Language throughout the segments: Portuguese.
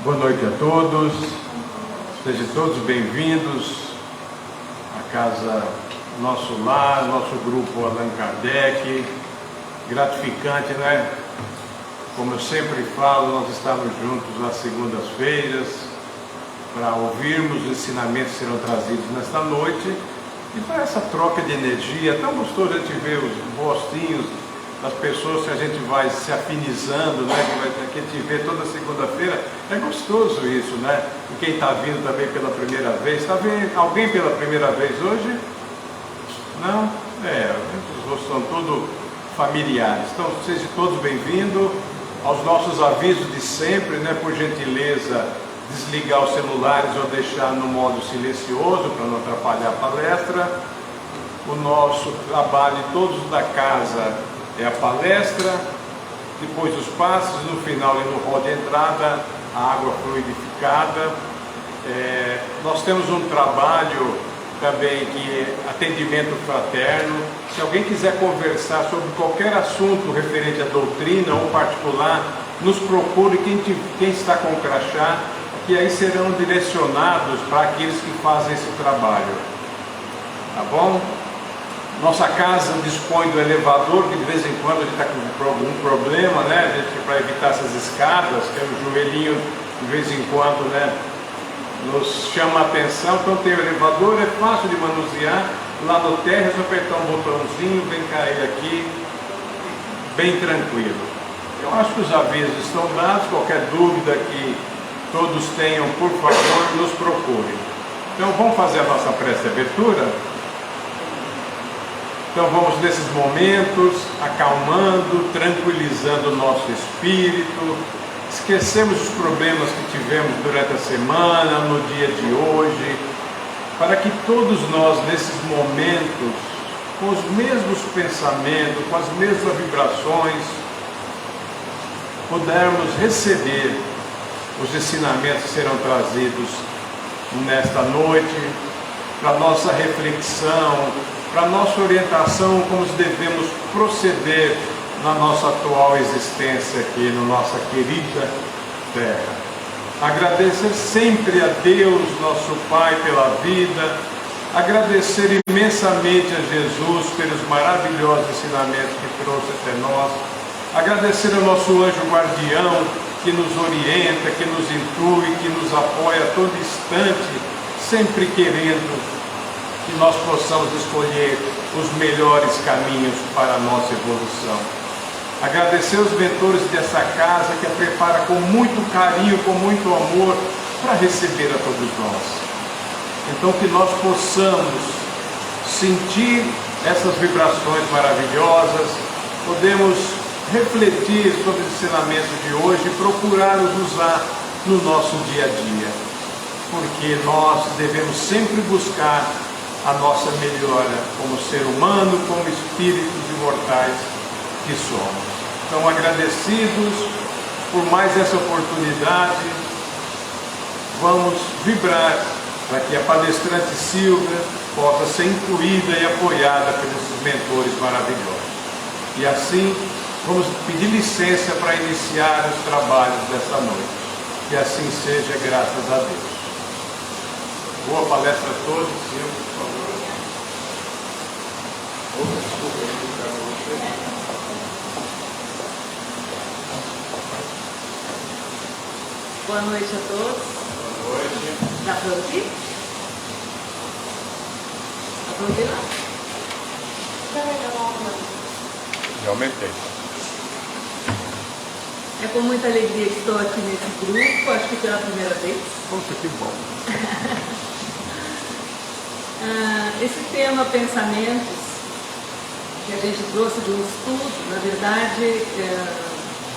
Boa noite a todos, sejam todos bem-vindos à casa Nosso Lar, nosso grupo Allan Kardec. Gratificante, né? Como eu sempre falo, nós estamos juntos nas segundas-feiras para ouvirmos os ensinamentos que serão trazidos nesta noite e para essa troca de energia. É tão gostoso a gente ver os rostinhos das pessoas que a gente vai se afinizando, né? Que a gente vê toda segunda-feira. É gostoso isso, né? E quem está vindo também pela primeira vez, está vendo alguém pela primeira vez hoje? Não? Os rostos são todos familiares. Então, sejam todos bem-vindos aos nossos avisos de sempre, né? Por gentileza, desligar os celulares ou deixar no modo silencioso para não atrapalhar a palestra. O nosso trabalho, todos da casa, é a palestra, depois os passos, no final e no hall de entrada, a água fluidificada. Nós temos um trabalho também que é atendimento fraterno. Se alguém quiser conversar sobre qualquer assunto referente à doutrina ou particular, nos procure quem está com o crachá, que aí serão direcionados para aqueles que fazem esse trabalho. Tá bom? Nossa casa dispõe do elevador, que de vez em quando a gente está com algum problema, né? A gente, para evitar essas escadas, que o joelhinho de vez em quando, né, nos chama a atenção. Então tem o elevador, é fácil de manusear. Lá no térreo é só apertar um botãozinho, vem cair aqui, bem tranquilo. Eu acho que os avisos estão dados. Qualquer dúvida que todos tenham, por favor, nos procurem. Então vamos fazer a nossa prece de abertura? Então vamos nesses momentos acalmando, tranquilizando o nosso espírito, esquecemos os problemas que tivemos durante a semana, no dia de hoje, para que todos nós nesses momentos, com os mesmos pensamentos, com as mesmas vibrações, pudermos receber os ensinamentos que serão trazidos nesta noite, para nossa reflexão, para nossa orientação, como devemos proceder na nossa atual existência aqui, na nossa querida Terra. Agradecer sempre a Deus, nosso Pai, pela vida, agradecer imensamente a Jesus pelos maravilhosos ensinamentos que trouxe até nós, agradecer ao nosso anjo guardião, que nos orienta, que nos instrui, que nos apoia a todo instante, sempre querendo que nós possamos escolher os melhores caminhos para a nossa evolução. Agradecer os mentores dessa casa que a prepara com muito carinho, com muito amor, para receber a todos nós. Então que nós possamos sentir essas vibrações maravilhosas, podemos refletir sobre os ensinamentos de hoje e procurá-los usar no nosso dia a dia, porque nós devemos sempre buscar a nossa melhora como ser humano, como espíritos imortais que somos. Então, agradecidos por mais essa oportunidade, vamos vibrar para que a palestrante Silvia possa ser incluída e apoiada pelos mentores maravilhosos. E assim, vamos pedir licença para iniciar os trabalhos dessa noite. Que assim seja, graças a Deus. Boa palestra a todos, Silvia, por favor. Boa noite a todos. Boa noite. Dá para ouvir? Dá para ouvir lá? Já aumentei. É com muita alegria que estou aqui nesse grupo, acho que pela primeira vez. Poxa, que bom. Esse tema, pensamentos, que a gente trouxe de um estudo, na verdade,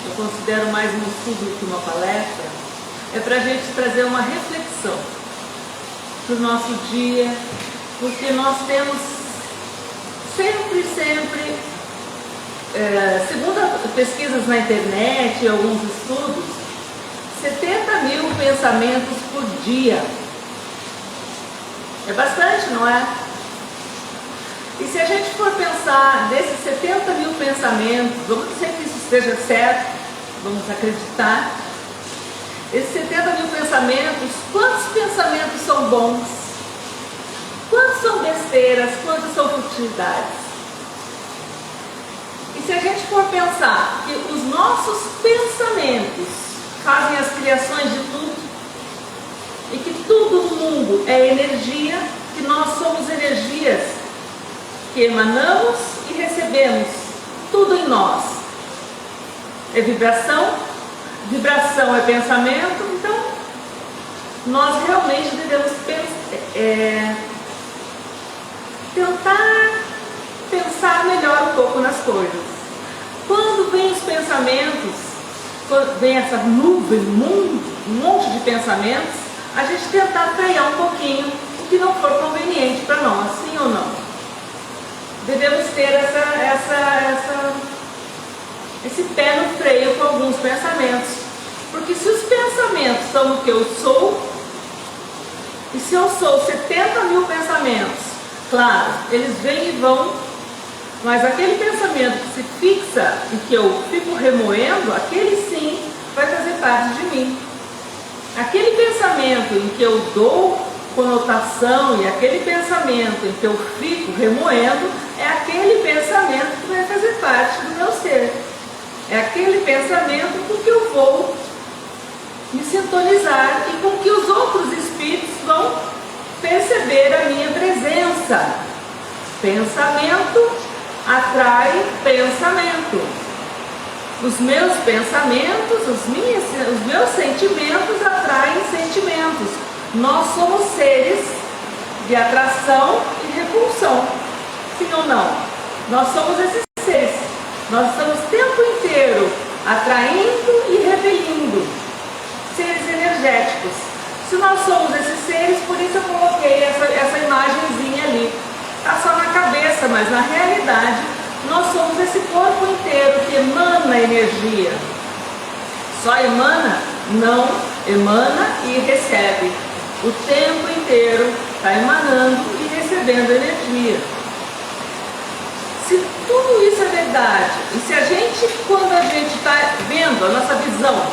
eu considero mais um estudo que uma palestra, é para a gente trazer uma reflexão para o nosso dia, porque nós temos sempre, segundo pesquisas na internet e alguns estudos, 70 mil pensamentos por dia. É bastante, não é? E se a gente for pensar desses 70 mil pensamentos, vamos dizer que isso esteja certo, vamos acreditar, esses 70 mil pensamentos, quantos pensamentos são bons? Quantos são besteiras? Quantos são futilidades? E se a gente for pensar que os nossos pensamentos fazem as criações de tudo, e que tudo no mundo é energia, que nós somos energias que emanamos e recebemos, tudo em nós é vibração, vibração é pensamento, então nós realmente devemos tentar pensar melhor um pouco nas coisas. Quando vem os pensamentos, quando vem essa nuvem, um monte de pensamentos, a gente tentar frear um pouquinho o que não for conveniente para nós, sim ou não? Devemos ter esse pé no freio com alguns pensamentos, porque se os pensamentos são o que eu sou, e se eu sou 70.000 pensamentos, claro, eles vêm e vão, mas aquele pensamento que se fixa e que eu fico remoendo, aquele sim vai fazer parte de mim. Aquele pensamento em que eu dou conotação e aquele pensamento em que eu fico remoendo, é aquele pensamento que vai fazer parte do meu ser. É aquele pensamento com que eu vou me sintonizar e com que os outros espíritos vão perceber a minha presença. Pensamento atrai pensamento. Os meus pensamentos, os meus sentimentos atraem sentimentos. Nós somos seres de atração e repulsão. Sim ou não? Nós somos esses seres. Nós estamos o tempo inteiro atraindo e repelindo. Seres energéticos. Se nós somos esses seres, por isso eu coloquei essa imagenzinha ali. Está só na cabeça, mas na realidade nós somos esse corpo inteiro que emana energia. Só emana? Não, emana e recebe. O tempo inteiro está emanando e recebendo energia. Se tudo isso é verdade, e se a gente, quando a gente está vendo, a nossa visão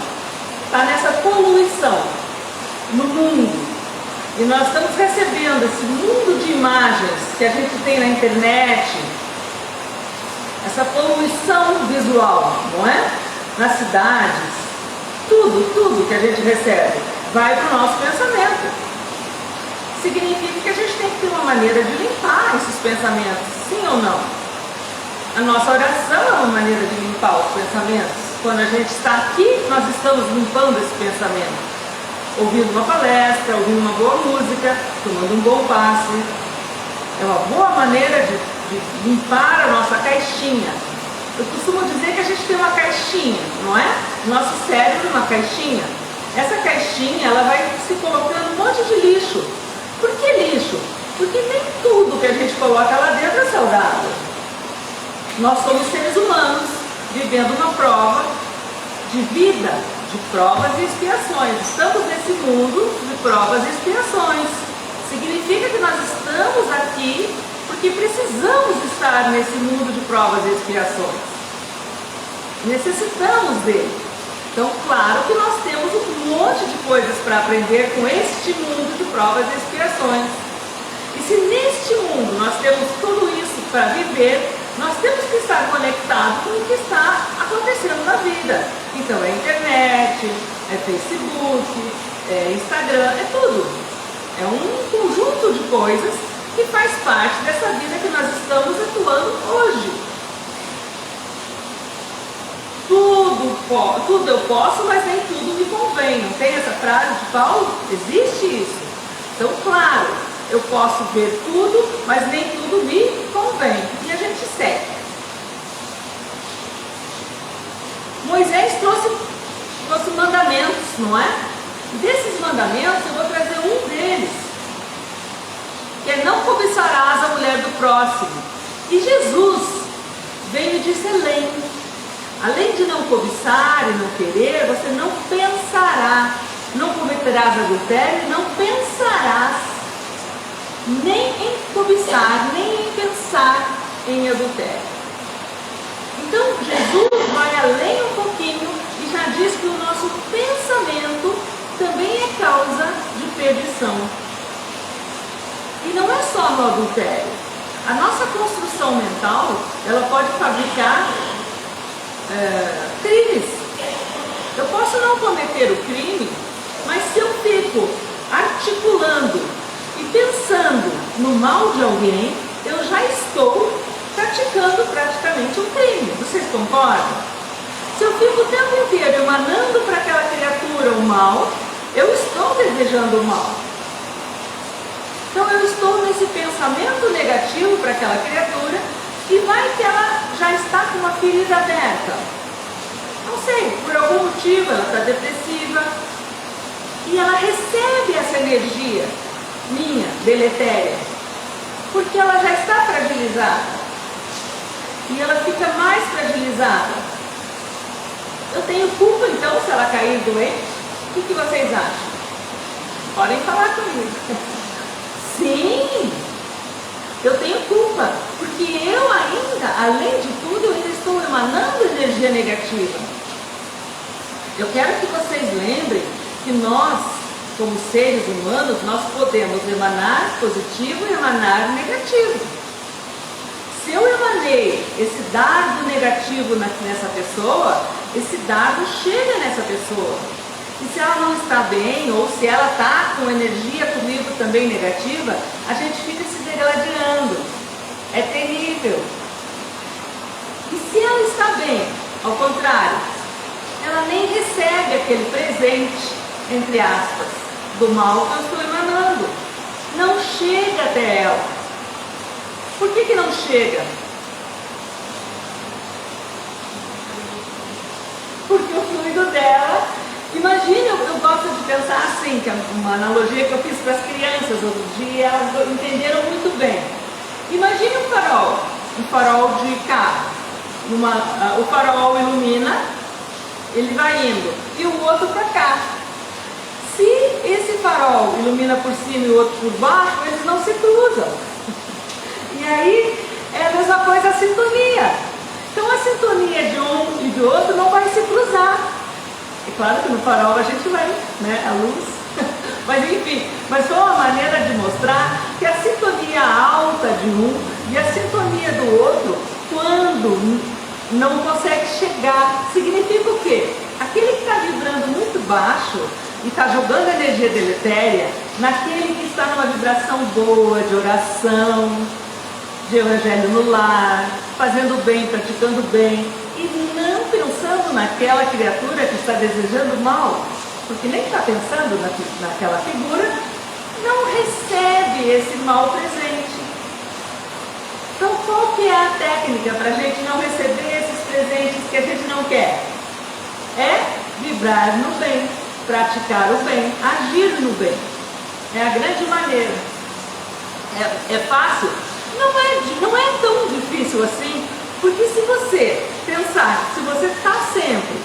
está nessa poluição no mundo, e nós estamos recebendo esse mundo de imagens que a gente tem na internet, essa poluição visual, não é? Nas cidades, tudo que a gente recebe vai para o nosso pensamento. Significa que a gente tem que ter uma maneira de limpar esses pensamentos, sim ou não? A nossa oração é uma maneira de limpar os pensamentos. Quando a gente está aqui, nós estamos limpando esse pensamento. Ouvindo uma palestra, ouvindo uma boa música, tomando um bom passe. É uma boa maneira de limpar a nossa caixinha. Eu costumo dizer que a gente tem uma caixinha, não é? Nosso cérebro é uma caixinha. Essa caixinha, ela vai se colocando um monte de lixo. Por que lixo? Porque nem tudo que a gente coloca lá dentro é saudável. Nós somos seres humanos, vivendo uma prova de vida, de provas e expiações. Estamos nesse mundo de provas e expiações. Significa que nós estamos aqui porque precisamos estar nesse mundo de provas e expiações. Necessitamos dele. Então, claro que nós temos um monte de coisas para aprender com este mundo de provas e expiações. E se neste mundo nós temos tudo isso para viver, nós temos que estar conectados com o que está acontecendo na vida. Então é internet, é Facebook, é Instagram, é tudo. É um conjunto de coisas que faz parte dessa vida que nós estamos atuando hoje. Tudo eu posso, mas nem tudo me convém. Não tem essa frase de Paulo? Existe isso. Então, claro, eu posso ver tudo, mas nem tudo me convém. E a gente segue. Moisés trouxe mandamentos, não é? E desses mandamentos eu vou trazer um deles, que é não cobiçarás a mulher do próximo. E Jesus veio e disse além de não cobiçar e não querer, você não pensará, não cometerás adultério, não pensarás nem em cobiçar, nem em pensar em adultério. Então Jesus vai além um pouquinho e já diz que o nosso pensamento também é causa perdição. E não é só no adultério. A nossa construção mental, ela pode fabricar crimes. Eu posso não cometer o crime, mas se eu fico articulando e pensando no mal de alguém, eu já estou praticando praticamente um crime. Vocês concordam? Se eu fico o tempo inteiro emanando para aquela criatura o mal, eu estou desejando o mal. Então eu estou nesse pensamento negativo para aquela criatura e vai que ela já está com uma ferida aberta. Não sei, por algum motivo ela está depressiva e ela recebe essa energia minha, deletéria, porque ela já está fragilizada e ela fica mais fragilizada. Eu tenho culpa então se ela cair doente? O que vocês acham? Podem falar comigo. Sim, eu tenho culpa, porque eu ainda, além de tudo, eu ainda estou emanando energia negativa. Eu quero que vocês lembrem que nós, como seres humanos, nós podemos emanar positivo e emanar negativo. Se eu emanei esse dardo negativo nessa pessoa, esse dardo chega nessa pessoa. E se ela não está bem, ou se ela está com energia comigo também negativa, a gente fica se degladiando. É terrível. E se ela está bem, ao contrário, ela nem recebe aquele presente, entre aspas, do mal que eu estou emanando. Não chega até ela. Por que não chega? Porque o fluido dela... Imagine, eu gosto de pensar assim, que é uma analogia que eu fiz para as crianças outro dia, elas entenderam muito bem. Imagine um farol de carro. O farol ilumina, ele vai indo, e o outro para cá. Se esse farol ilumina por cima e o outro por baixo, eles não se cruzam. E aí é a mesma coisa a sintonia. Então a sintonia de um e do outro não vai se cruzar. É claro que no farol a gente vai, né, a luz, mas enfim, mas foi uma maneira de mostrar que a sintonia alta de um e a sintonia do outro, quando não consegue chegar, significa o quê? Aquele que está vibrando muito baixo e está jogando energia deletéria, naquele que está numa vibração boa, de oração, de evangelho no lar, fazendo bem, praticando bem, e não pensando naquela criatura que está desejando mal, porque nem está pensando naquela figura, não recebe esse mal presente. Então qual que é a técnica para a gente não receber esses presentes que a gente não quer? É vibrar no bem, praticar o bem, agir no bem. É a grande maneira. É fácil? Não é tão difícil assim, porque se você pensar, se você está sempre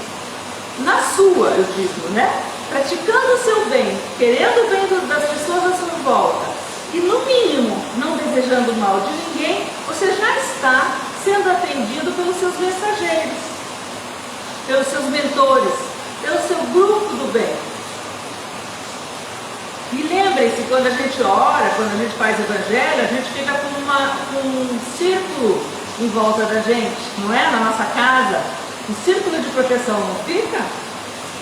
na sua, eu digo, né? Praticando o seu bem, querendo o bem das pessoas à sua volta, e no mínimo não desejando o mal de ninguém, você já está sendo atendido pelos seus mensageiros, pelos seus mentores, pelo seu grupo do bem. E lembrem-se, quando a gente ora, quando a gente faz evangelho, a gente fica com um círculo em volta da gente, não é? Na nossa casa, um círculo de proteção, não fica?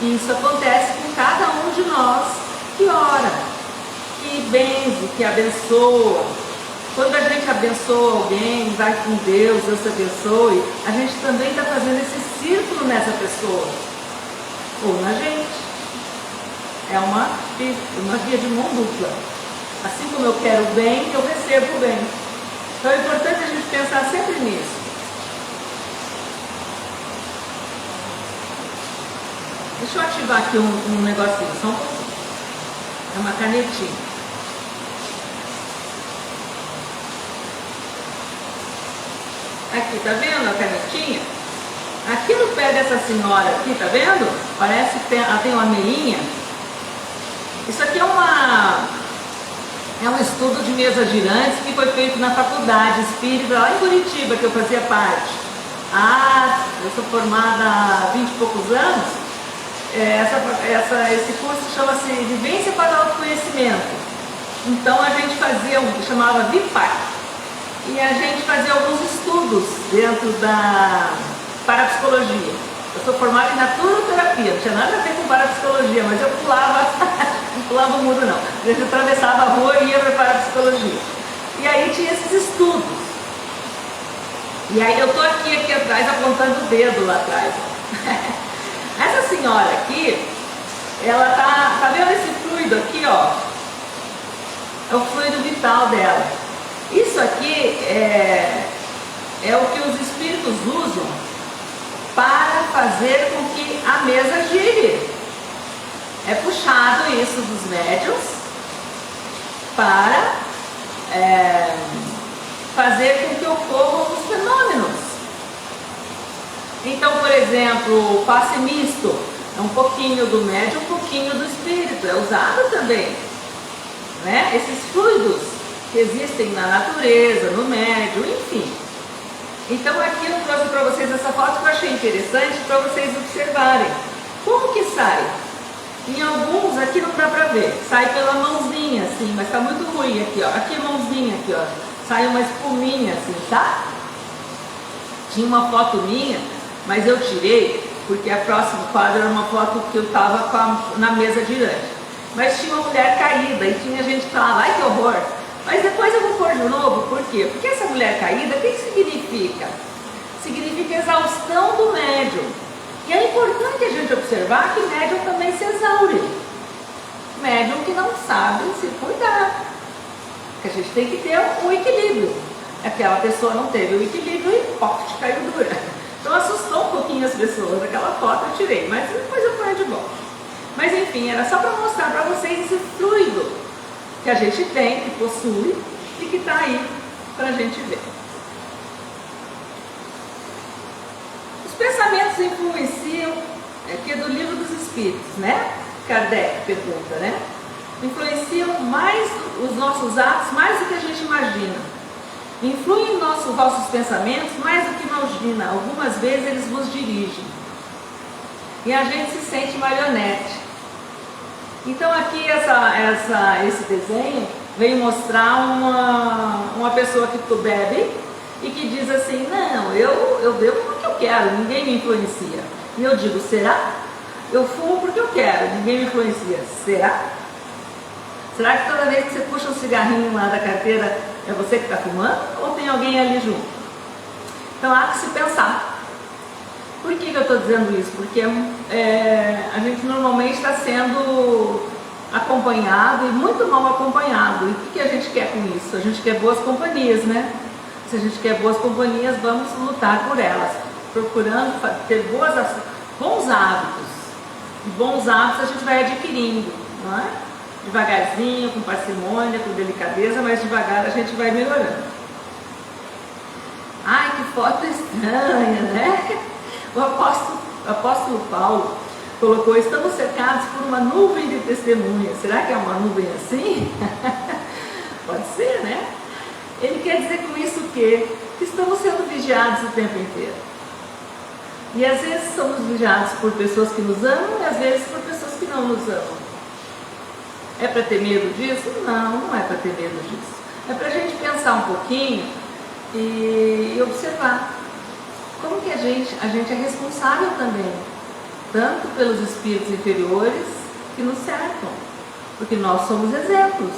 E isso acontece com cada um de nós que ora, que benze, que abençoa. Quando a gente abençoa alguém, vai com Deus, Deus te abençoe, a gente também está fazendo esse círculo nessa pessoa, ou na gente. É uma via de mão dupla. Assim como eu quero o bem, eu recebo o bem. Então é importante a gente pensar sempre nisso. Deixa eu ativar aqui um negocinho, só um pouquinho. É uma canetinha. Aqui, tá vendo a canetinha? Aqui no pé dessa senhora aqui, tá vendo? Parece que ela tem uma meinha. Isso aqui é um estudo de mesas girantes que foi feito na faculdade espírita, lá em Curitiba, que eu fazia parte. Eu sou formada há 20 e poucos anos, esse curso chama-se Vivência para o Autoconhecimento. Então a gente fazia o que chamava VIPAC, e a gente fazia alguns estudos dentro da parapsicologia. Eu sou formada em naturoterapia, não tinha nada a ver com parapsicologia, mas eu pulava, não pulava o muro não. Eu atravessava a rua e ia para a parapsicologia. E aí tinha esses estudos. E aí eu estou aqui atrás apontando o dedo lá atrás. Essa senhora aqui, ela tá vendo esse fluido aqui, ó? É o fluido vital dela. Isso aqui é o que os espíritos usam para fazer com que a mesa gire. É puxado isso dos médiuns para fazer com que ocorram os fenômenos. Então, por exemplo, o passe misto é um pouquinho do médium, um pouquinho do espírito, é usado também, né? Esses fluidos que existem na natureza, no médium, enfim. Então aqui eu trouxe para vocês essa foto que eu achei interessante para vocês observarem. Como que sai? Em alguns aqui não dá para ver, sai pela mãozinha assim, mas está muito ruim aqui, ó. Aqui a mãozinha aqui, ó, sai uma espuminha assim, tá? Tinha uma foto minha, mas eu tirei porque a próxima quadra era uma foto que eu estava na mesa girante. Mas tinha uma mulher caída e tinha gente que falava, ai que horror. Mas depois eu vou pôr de novo, por quê? Porque essa mulher caída, o que significa? Significa exaustão do médium. E é importante a gente observar que médium também se exaure. Médium que não sabe se cuidar. Porque a gente tem que ter um equilíbrio. Aquela pessoa não teve o equilíbrio e pocket caiu dura. Então assustou um pouquinho as pessoas. Aquela foto eu tirei, mas depois eu ponho de volta. Mas enfim, era só para mostrar para vocês esse fluido que a gente tem, que possui e que está aí para a gente ver. Os pensamentos influenciam, aqui é do Livro dos Espíritos, né? Kardec pergunta, né? Influenciam mais os nossos atos, mais do que a gente imagina. Influem em vossos pensamentos mais do que imagina. Algumas vezes eles vos dirigem. E a gente se sente marionete. Então aqui esse desenho veio mostrar uma pessoa que bebe e que diz assim, não, eu bebo porque eu quero, ninguém me influencia. E eu digo, será? Eu fumo porque eu quero, ninguém me influencia. Será? Será que toda vez que você puxa um cigarrinho lá da carteira é você que está fumando ou tem alguém ali junto? Então há que se pensar. Por que eu estou dizendo isso? Porque a gente normalmente está sendo acompanhado e muito mal acompanhado. E o que a gente quer com isso? A gente quer boas companhias, né? Se a gente quer boas companhias, vamos lutar por elas, procurando ter bons hábitos. E bons hábitos a gente vai adquirindo, não é? Devagarzinho, com parcimônia, com delicadeza, mas devagar a gente vai melhorando. Ai, que foto estranha, né? O apóstolo Paulo colocou, estamos cercados por uma nuvem de testemunhas. Será que é uma nuvem assim? Pode ser, né? Ele quer dizer com isso que estamos sendo vigiados o tempo inteiro. E às vezes somos vigiados por pessoas que nos amam e às vezes por pessoas que não nos amam. É para ter medo disso? Não, não é para ter medo disso. É para a gente pensar um pouquinho e observar. Como que a gente é responsável também, tanto pelos espíritos inferiores que nos cercam, porque nós somos exemplos.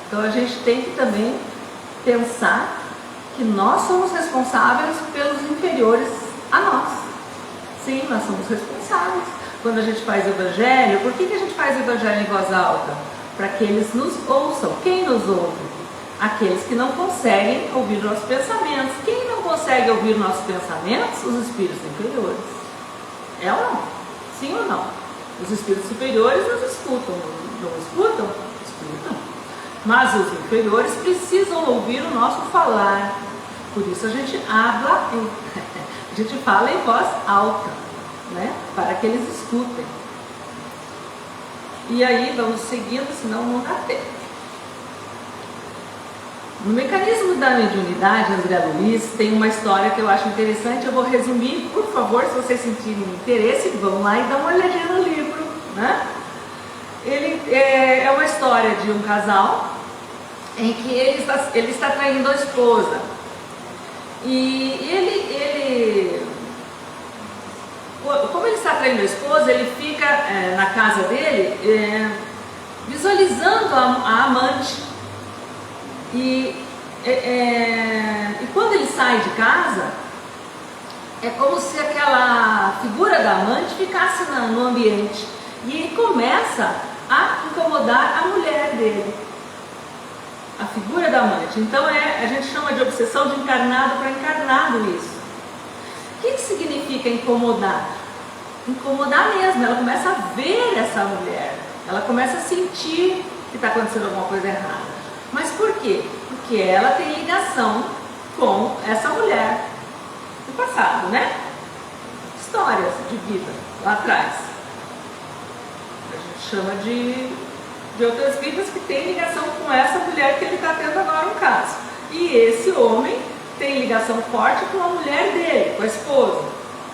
Então a gente tem que também pensar que nós somos responsáveis pelos inferiores a nós. Sim, nós somos responsáveis. Quando a gente faz o evangelho, por que a gente faz o evangelho em voz alta? Para que eles nos ouçam. Quem nos ouve? Aqueles que não conseguem ouvir nossos pensamentos. Quem não consegue ouvir nossos pensamentos? Os espíritos inferiores. É ou não? Sim ou não? Os espíritos superiores nos escutam. Não escutam? Escutam. Mas os inferiores precisam ouvir o nosso falar. Por isso a gente a gente fala em voz alta, né? Para que eles escutem. E aí vamos seguindo, senão não dá tempo. No mecanismo da mediunidade, André Luiz tem uma história que eu acho interessante, eu vou resumir, por favor, se vocês sentirem interesse, vão lá e dão uma olhadinha no livro, né? Ele é uma história de um casal em que ele está traindo a esposa. E como ele está traindo a esposa, ele fica na casa dele visualizando a amante. E quando ele sai de casa, é como se aquela figura da amante ficasse no ambiente. E ele começa a incomodar a mulher dele, a figura da amante. Então a gente chama de obsessão de encarnado para encarnado isso. O que significa incomodar? Incomodar mesmo, ela começa a ver essa mulher, ela começa a sentir que está acontecendo alguma coisa errada. Mas por quê? Porque ela tem ligação com essa mulher do passado, né? Histórias de vida lá atrás. A gente chama de outras vidas que tem ligação com essa mulher que ele está tendo agora um caso. E esse homem tem ligação forte com a mulher dele, com a esposa.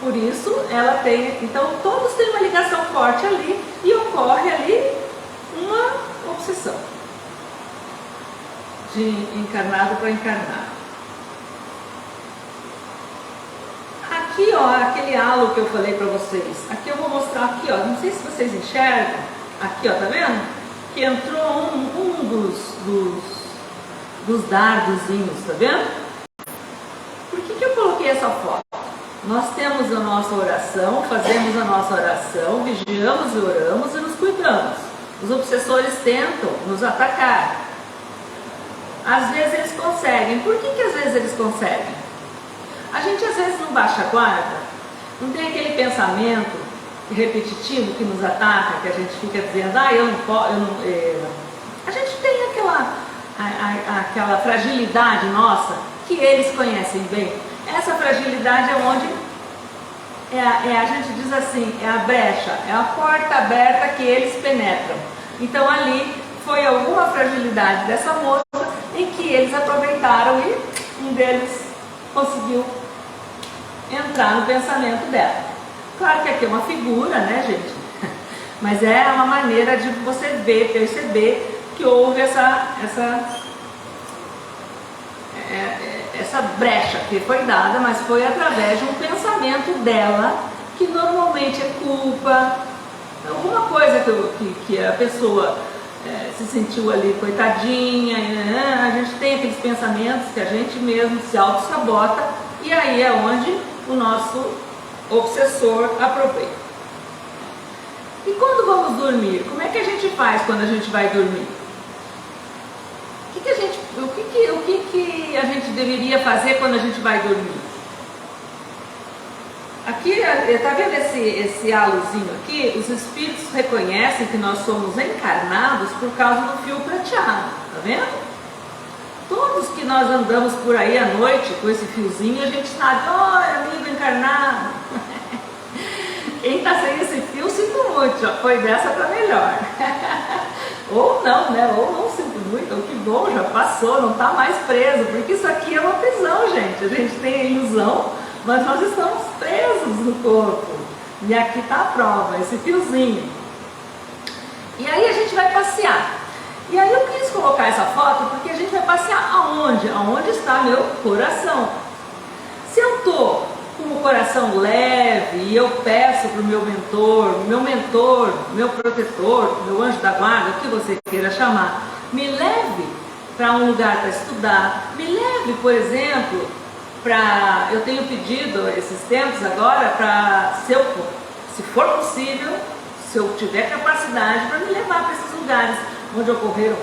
Por isso ela tem, então todos têm uma ligação forte ali e ocorre ali uma obsessão de encarnado para encarnado. Aqui, ó, aquele halo que eu falei para vocês. Aqui eu vou mostrar aqui, ó. Não sei se vocês enxergam. Aqui, ó, tá vendo? Que entrou um dos dardozinhos, tá vendo? Por que eu coloquei essa foto? Nós temos a nossa oração, fazemos a nossa oração, vigiamos e oramos e nos cuidamos. Os obsessores tentam nos atacar. Às vezes eles conseguem. Por que às vezes eles conseguem? A gente às vezes não baixa a guarda, não tem aquele pensamento repetitivo que nos ataca, que a gente fica dizendo, eu não posso, a gente tem aquela fragilidade nossa que eles conhecem bem. Essa fragilidade é onde a gente diz assim, é a brecha, é a porta aberta que eles penetram. Então ali foi alguma fragilidade dessa moça em que eles aproveitaram e um deles conseguiu entrar no pensamento dela. Claro que aqui é uma figura, né, gente? Mas é uma maneira de você ver, perceber que houve essa brecha que foi dada, mas foi através de um pensamento dela, que normalmente é culpa, alguma coisa que a pessoa se sentiu ali coitadinha, a gente tem aqueles pensamentos que a gente mesmo se auto-sabota, e aí é onde o nosso obsessor aproveita. E quando vamos dormir, como é que a gente faz quando a gente vai dormir? O que a gente deveria fazer quando a gente vai dormir? Aqui, está vendo esse halozinho aqui? Os espíritos reconhecem que nós somos encarnados por causa do fio prateado, tá vendo? Todos que nós andamos por aí à noite com esse fiozinho, a gente sabe, amigo encarnado. Quem está sem esse fio, sinto muito, já foi dessa para melhor. Ou não, né? Ou não sinto muito, ou que bom, já passou, não está mais preso, porque isso aqui é uma prisão, gente. A gente tem a ilusão, mas nós estamos presos no corpo. E aqui está a prova, esse fiozinho. E aí a gente vai passear. E aí eu quis colocar essa foto porque a gente vai passear aonde? Aonde está meu coração. Se eu estou com o coração leve e eu peço para o meu mentor, meu protetor, meu anjo da guarda, o que você queira chamar, me leve para um lugar para estudar, me leve, por exemplo, eu tenho pedido esses tempos agora para, se for possível, se eu tiver capacidade, para me levar para esses lugares onde ocorreram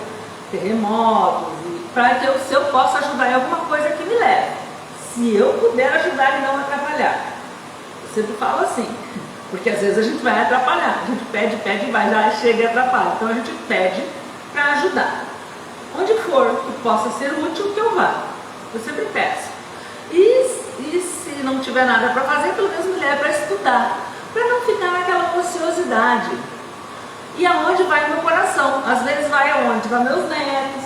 terremotos, para que se eu possa ajudar em alguma coisa que me leve. Se eu puder ajudar e não atrapalhar. Eu sempre falo assim, porque às vezes a gente vai atrapalhar, a gente pede e vai lá e chega e atrapalha. Então a gente pede para ajudar. Onde for que possa ser útil, que eu vá. Eu sempre peço. E se não tiver nada para fazer, pelo menos me leve para estudar, para não ficar naquela ociosidade. E aonde vai o meu coração? Às vezes vai aonde? Vai meus netos.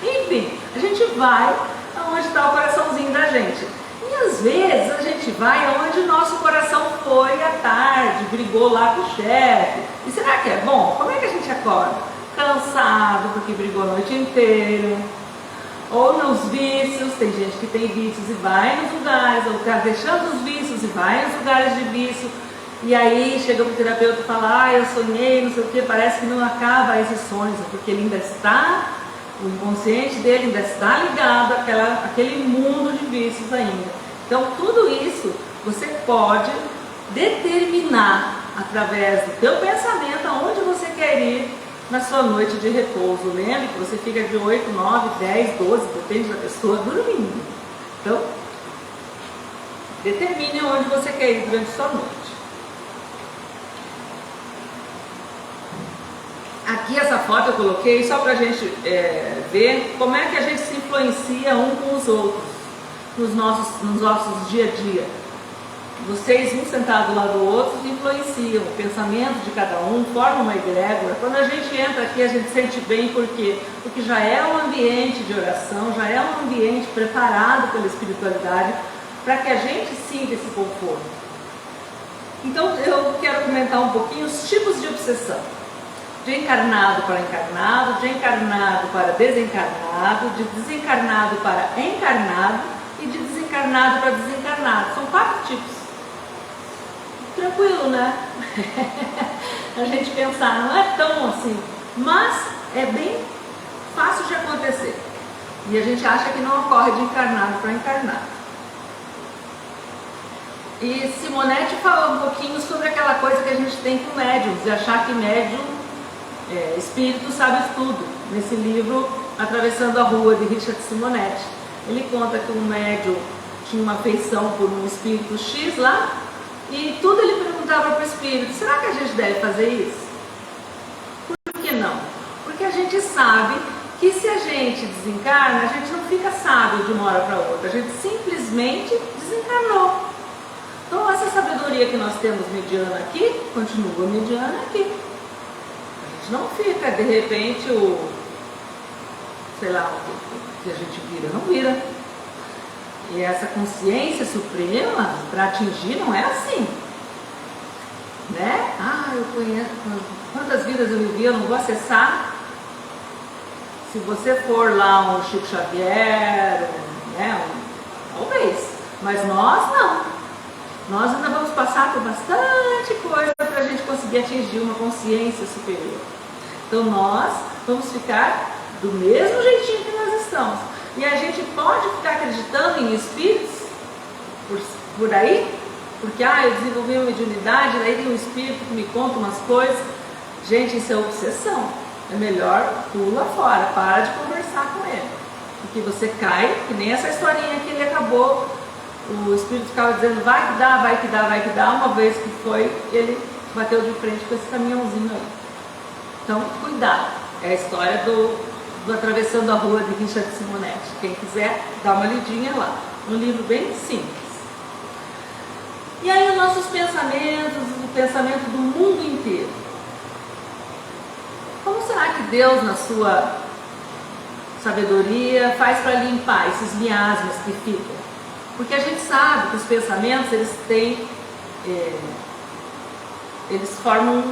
Enfim, A gente vai aonde está o coraçãozinho da gente. E às vezes a gente vai aonde o nosso coração foi à tarde, brigou lá com o chefe. E será que é bom? Como é que a gente acorda? Cansado porque brigou a noite inteira. Ou nos vícios, tem gente que tem vícios e vai nos lugares, ou está deixando os vícios e vai nos lugares de vício. E aí chega o terapeuta e fala, eu sonhei, não sei o que, parece que não acaba esses sonhos, porque ele ainda está, o inconsciente dele ainda está ligado àquele mundo de vícios ainda. Então tudo isso você pode determinar através do teu pensamento aonde você quer ir na sua noite de repouso. Lembre que você fica de 8, 9, 10, 12, depende da pessoa, dormindo. Então, determine onde você quer ir durante a sua noite. Aqui essa foto eu coloquei só para a gente ver como é que a gente se influencia um com os outros nos nossos dia a dia. Vocês, um sentado do lado do outro, influenciam o pensamento de cada um, formam uma egrégora. Quando a gente entra aqui, a gente sente bem, por quê? Porque já é um ambiente de oração, já é um ambiente preparado pela espiritualidade para que a gente sinta esse conforto. Então, eu quero comentar um pouquinho os tipos de obsessão. De encarnado para encarnado, de encarnado para desencarnado, de desencarnado para encarnado e de desencarnado para desencarnado. São 4 tipos. Tranquilo, né? A gente pensar, não é tão assim, mas é bem fácil de acontecer. E a gente acha que não ocorre de encarnado para encarnado. E Simonetti falou um pouquinho sobre aquela coisa que a gente tem com médiums, de achar que médium, espírito sabe tudo. Nesse livro, Atravessando a Rua, de Richard Simonetti, ele conta que um médium tinha uma afeição por um espírito X lá, e tudo ele perguntava para o espírito, será que a gente deve fazer isso? Por que não? Porque a gente sabe que se a gente desencarna, a gente não fica sábio de uma hora para outra, a gente simplesmente desencarnou. Então essa sabedoria que nós temos mediana aqui, continua mediana aqui. A gente não fica, de repente, sei lá, o que a gente vira, não vira. E essa consciência suprema, para atingir, não é assim, né? Eu conheço, quantas vidas eu vivi, eu não vou acessar. Se você for lá um Chico Xavier, talvez, mas nós não. Nós ainda vamos passar por bastante coisa para a gente conseguir atingir uma consciência superior. Então nós vamos ficar do mesmo jeitinho que nós estamos. E a gente pode ficar acreditando em espíritos por aí, porque eu desenvolvi uma mediunidade, daí tem um espírito que me conta umas coisas. Gente, isso é obsessão. É melhor pula fora, para de conversar com ele. Porque você cai, que nem essa historinha que ele acabou, o espírito ficava dizendo vai que dá, vai que dá, vai que dá. Uma vez que foi, ele bateu de frente com esse caminhãozinho aí. Então, cuidado. É a história do Atravessando a Rua, de Richard Simonetti. Quem quiser, dá uma lidinha lá. Um livro bem simples. E aí os nossos pensamentos, o pensamento do mundo inteiro. Como será que Deus, na sua sabedoria, faz para limpar esses miasmas que ficam? Porque a gente sabe que os pensamentos, eles têm, eles formam,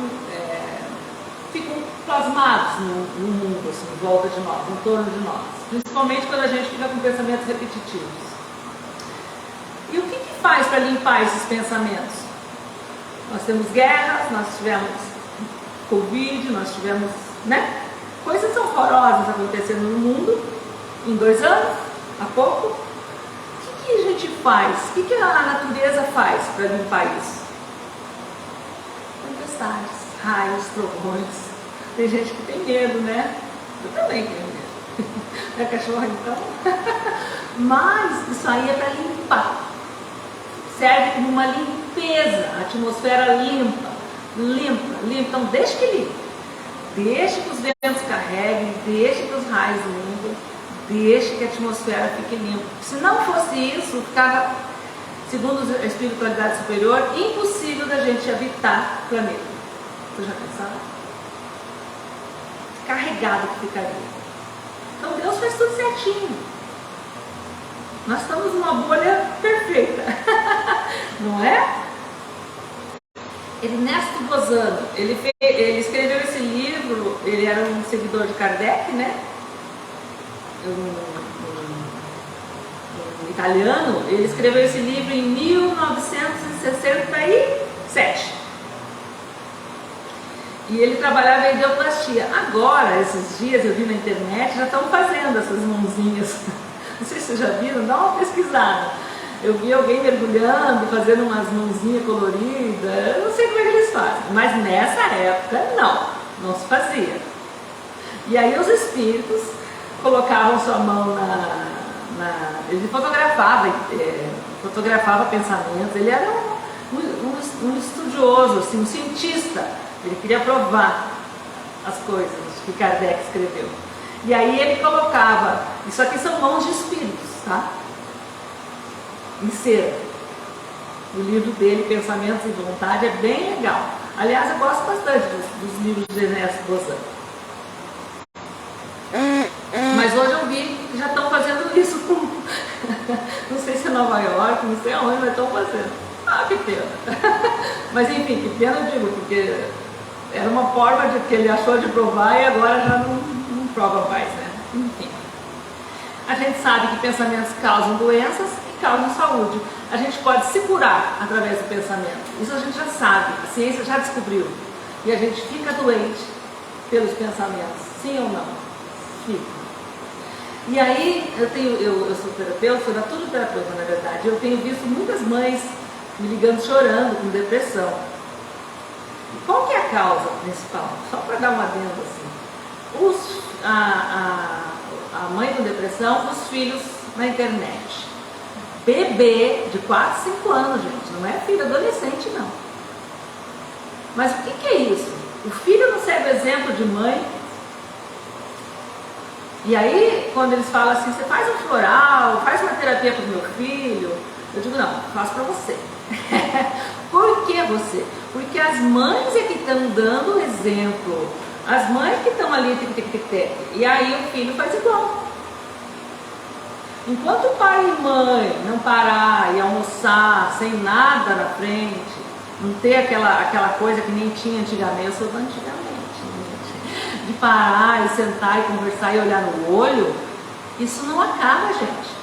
ficam plasmados no mundo, assim, em volta de nós, em torno de nós. Principalmente quando a gente fica com pensamentos repetitivos. E o que faz para limpar esses pensamentos? Nós temos guerras, nós tivemos Covid, nós tivemos, coisas horrorosas acontecendo no mundo em 2 anos, há pouco. O que a gente faz? O que a natureza faz para limpar isso? Tempestades, raios, trovões. Tem gente que tem medo, né? Eu também tenho medo. É cachorro então? Mas isso aí é para limpar. Serve como uma limpeza, a atmosfera limpa. Então deixe que limpe. Deixe que os ventos carreguem, deixe que os raios limpem, deixe que a atmosfera fique limpa. Se não fosse isso, ficava, segundo a espiritualidade superior, impossível da gente habitar o planeta. Vocês já pensaram? Carregado que ficaria. Então Deus faz tudo certinho. Nós estamos numa bolha perfeita, não é? Ernesto Bozano, ele escreveu esse livro, ele era um seguidor de Kardec, né? Um italiano, ele escreveu esse livro em 1967. E ele trabalhava em ideoplastia. Agora, esses dias, eu vi na internet, já estão fazendo essas mãozinhas. Não sei se vocês já viram, dá uma pesquisada. Eu vi alguém mergulhando, fazendo umas mãozinhas coloridas, eu não sei como é que eles fazem, mas nessa época não se fazia. E aí os espíritos colocavam sua mão ele fotografava pensamentos, ele era um estudioso, assim, um cientista, ele queria provar as coisas que Kardec escreveu. E aí ele colocava, isso aqui são mãos de espíritos, tá? Em cera. O livro dele, Pensamentos e Vontade, é bem legal. Aliás, eu gosto bastante dos livros de Ernesto Bozano. Mas hoje eu vi que já estão fazendo isso com... não sei se é Nova York, não sei aonde, mas estão fazendo. Ah, que pena. Mas enfim, que pena eu digo, porque era uma forma de que ele achou de provar e agora já não prova mais, né? Enfim. A gente sabe que pensamentos causam doenças e causam saúde. A gente pode se curar através do pensamento. Isso a gente já sabe, a ciência já descobriu. E a gente fica doente pelos pensamentos, sim ou não? Fica. E aí, eu sou terapeuta, sou naturoterapeuta, na verdade. Eu tenho visto muitas mães me ligando chorando, com depressão. Qual que é a causa principal? Só para dar uma adendo assim. A mãe com depressão, os filhos na internet. Bebê de 4, 5 anos, gente, não é filho adolescente, não. Mas o que é isso? O filho não serve exemplo de mãe. E aí, quando eles falam assim, você faz um floral, faz uma terapia para o meu filho, eu digo, não, faço para você. Por que você? Porque as mães é que estão dando exemplo. As mães que estão ali, e aí o filho faz igual. Enquanto o pai e mãe não parar e almoçar sem nada na frente, não ter aquela coisa que nem tinha antigamente, eu sou do antigamente, de parar e sentar e conversar e olhar no olho, isso não acaba, gente.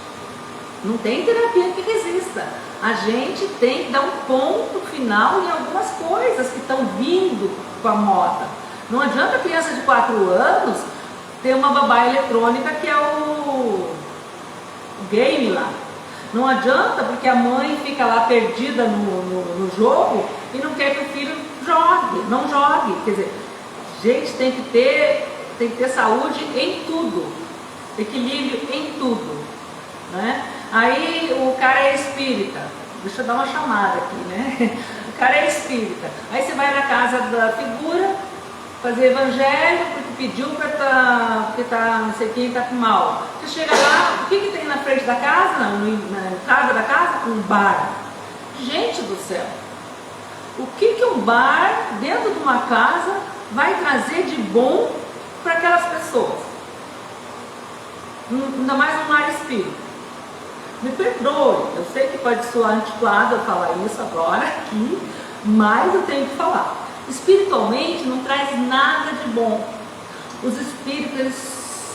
Não tem terapia que resista. A gente tem que dar um ponto final em algumas coisas que estão vindo com a moda. Não adianta a criança de 4 anos ter uma babá eletrônica que é o game lá. Não adianta porque a mãe fica lá perdida no jogo e não quer que o filho jogue, não jogue. Quer dizer, gente tem que ter saúde em tudo, equilíbrio em tudo, né? Aí o cara é espírita, deixa eu dar uma chamada aqui, né? O cara é espírita, aí você vai na casa da figura fazer evangelho porque pediu porque não sei quem está com mal. Você chega lá, o que tem na frente da casa, na entrada da casa? Um bar. Gente do céu, o que um bar dentro de uma casa vai trazer de bom para aquelas pessoas? Ainda mais um lar espírita. Me perdoe, eu sei que pode soar antiquado eu falar isso agora aqui, mas eu tenho que falar. Espiritualmente não traz nada de bom. Os espíritos, eles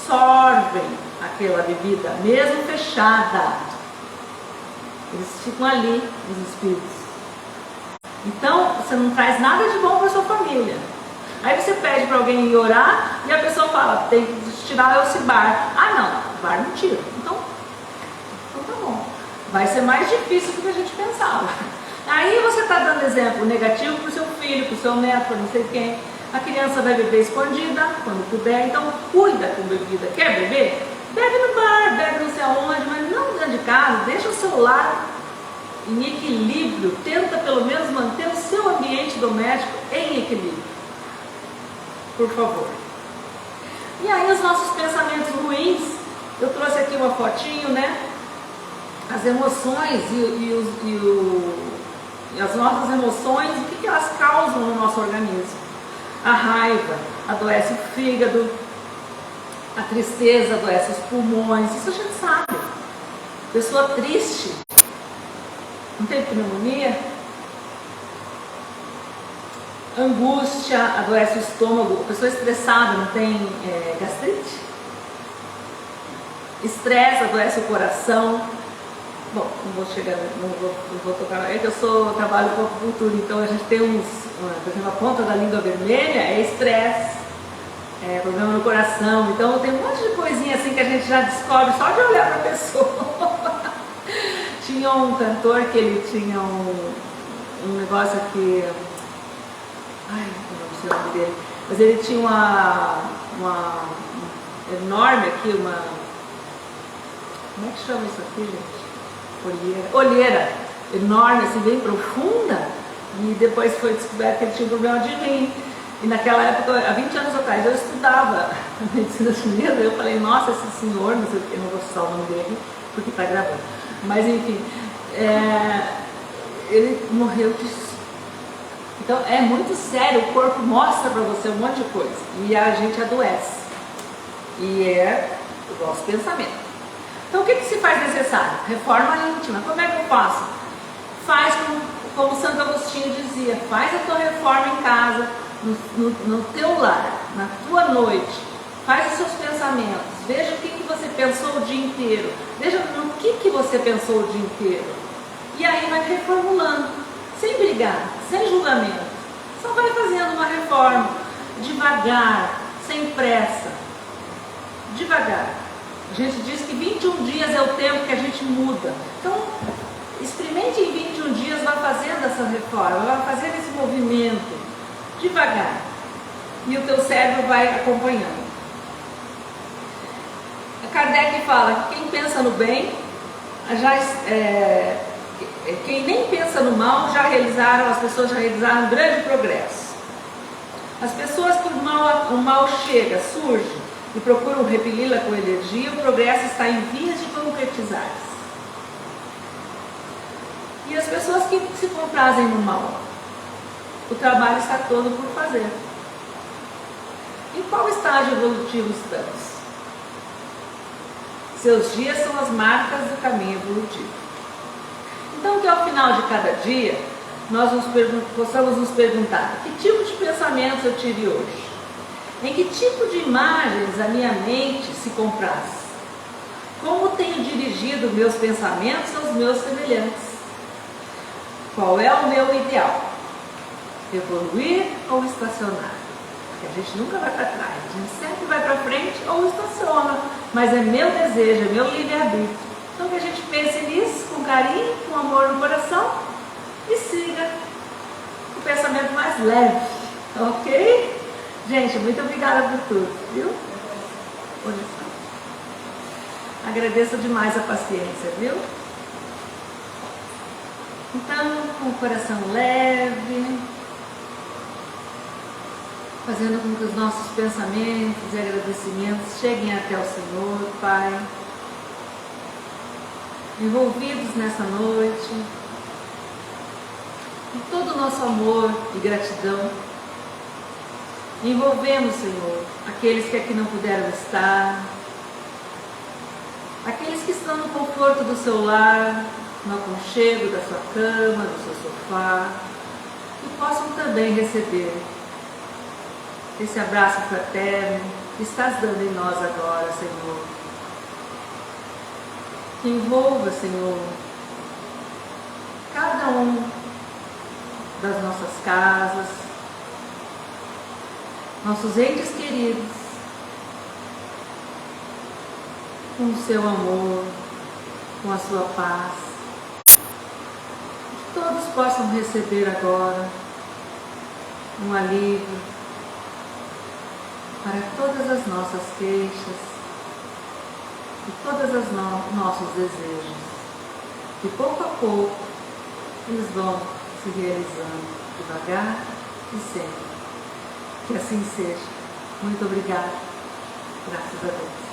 sorvem aquela bebida, mesmo fechada. Eles ficam ali, os espíritos. Então, você não traz nada de bom para sua família. Aí você pede para alguém ir orar e a pessoa fala, tem que tirar esse bar. Ah não, bar não tira. Então tá bom. Vai ser mais difícil do que a gente pensava. Aí você está dando exemplo negativo para o seu filho, para o seu neto, para não sei quem. A criança vai beber escondida, quando puder, então cuida com bebida. Quer beber? Bebe no bar, bebe não sei aonde, mas não dentro de casa, deixa o celular em equilíbrio, tenta pelo menos manter o seu ambiente doméstico em equilíbrio. Por favor. E aí os nossos pensamentos ruins, eu trouxe aqui uma fotinho, né? As emoções e as nossas emoções, o que elas causam no nosso organismo? A raiva adoece o fígado, A tristeza adoece os pulmões, isso a gente sabe. Pessoa triste não tem pneumonia. Angústia adoece o estômago. Pessoa estressada não tem gastrite. Estresse adoece o coração. Bom, não vou tocar. É que eu trabalho com acupuntura, então a gente tem por exemplo, a ponta da língua vermelha é estresse, problema no coração. Então tem um monte de coisinha assim que a gente já descobre só de olhar para a pessoa. Tinha um cantor que ele tinha um negócio aqui, ai, não sei o nome dele, mas ele tinha uma enorme aqui, como é que chama isso aqui, gente? Olheira enorme, assim, bem profunda, e depois foi descoberto que ele tinha um problema de rim. E naquela época, há 20 anos atrás, eu estudava medicina chinesa, eu falei, nossa, esse senhor, não sei o que, eu não vou citar o nome dele, porque está gravando, mas enfim, ele morreu disso. Então é muito sério, o corpo mostra para você um monte de coisa, e a gente adoece, e é o nosso pensamento. Então o que se faz necessário? Reforma íntima. Como é que eu faço? Faz como Santo Agostinho dizia, faz a tua reforma em casa, no teu lar, na tua noite, faz os seus pensamentos, veja o que você pensou o dia inteiro, veja no que você pensou o dia inteiro, e aí vai reformulando, sem brigar, sem julgamento, só vai fazendo uma reforma, devagar, sem pressa, devagar. A gente diz que 21 dias é o tempo que a gente muda. Então, experimente em 21 dias, vá fazendo essa reforma, vá fazendo esse movimento, devagar. E o teu cérebro vai acompanhando. A Kardec fala que quem pensa no bem, quem nem pensa no mal, as pessoas já realizaram um grande progresso. As pessoas que o mal chega, surge, e procuram repeli-la com energia, o progresso está em vias de concretizar-se. E as pessoas que se comprazem no mal, o trabalho está todo por fazer. Em qual estágio evolutivo estamos? Seus dias são as marcas do caminho evolutivo. Então que ao final de cada dia, nós possamos nos perguntar, que tipo de pensamentos eu tive hoje? Em que tipo de imagens a minha mente se compraz? Como tenho dirigido meus pensamentos aos meus semelhantes? Qual é o meu ideal? Evoluir ou estacionar? Porque a gente nunca vai para trás, a gente sempre vai para frente ou estaciona, mas é meu desejo, é meu livre-arbítrio. Então que a gente pense nisso com carinho, com amor no coração e siga o pensamento mais leve, ok? Gente, muito obrigada por tudo, viu? Agradeço demais a paciência, viu? Então, com o coração leve, fazendo com que os nossos pensamentos e agradecimentos cheguem até o Senhor, Pai, envolvidos nessa noite, com todo o nosso amor e gratidão. Envolvemos, Senhor, aqueles que aqui não puderam estar, aqueles que estão no conforto do seu lar, no aconchego da sua cama, do seu sofá, que possam também receber esse abraço fraterno que estás dando em nós agora, Senhor. Que envolva, Senhor, cada um das nossas casas, nossos entes queridos, com o seu amor, com a sua paz. Que todos possam receber agora um alívio para todas as nossas queixas e todos os nossos desejos. Que pouco a pouco eles vão se realizando devagar e sempre. Que assim seja. Muito obrigada. Graças a Deus.